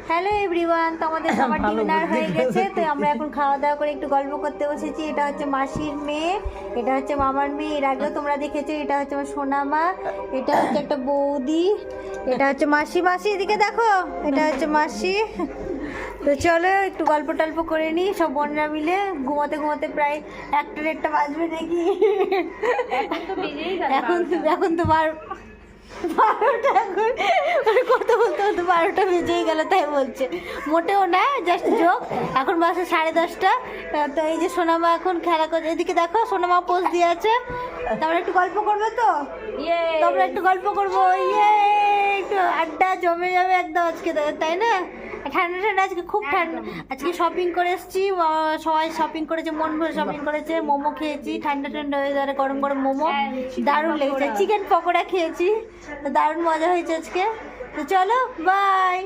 Hello everyone, তো আমাদের সবার ডিনার হয়ে গেছে। তো আমরা এখন খাওয়া দাওয়া করে একটু গল্প করতে বসেছি। এটা হচ্ছে মাসির মেয়ে, এটা হচ্ছে মামার মেয়ে। এর আগেও তোমরা দেখেছো। এটা হচ্ছে আমার সোনামা, এটা হচ্ছে একটা বৌদি, এটা হচ্ছে মাসি। মাসি এদিকে দেখো, এটা হচ্ছে মাসি। তো চলো একটু গল্প টল্প করে নিই সব বোনরা মিলে। ঘুমাতে ঘুমাতে প্রায় 1টা বাজবে নাকি। এখন তো 12টা, এখন কথা বলতে বলতে 12টা বেজেই গেল, তাই বলছে। মোটেও না, জাস্ট জোক। এখন বাসে 10:30। তো এই যে সোনামা এখন খেলা করছে। এদিকে দেখো, সোনামা পোজ দিয়ে আছে। তোমরা একটু গল্প করবে তো? তোমরা একটু গল্প করবো, ইয়ে একটু আড্ডা জমে যাবে একদম আজকে, তাই না? ঠান্ডা ঠান্ডা, আজকে খুব ঠান্ডা। আজকে শপিং করে এসেছি, সবাই শপিং করেছে, মন ভরে শপিং করেছে। মোমো খেয়েছি, ঠান্ডা ঠান্ডা ওয়েদারে গরম গরম মোমো, দারুণ লেগেছে। চিকেন পকোড়া খেয়েছি, দারুণ মজা হয়েছে আজকে। তো চলো, বাই।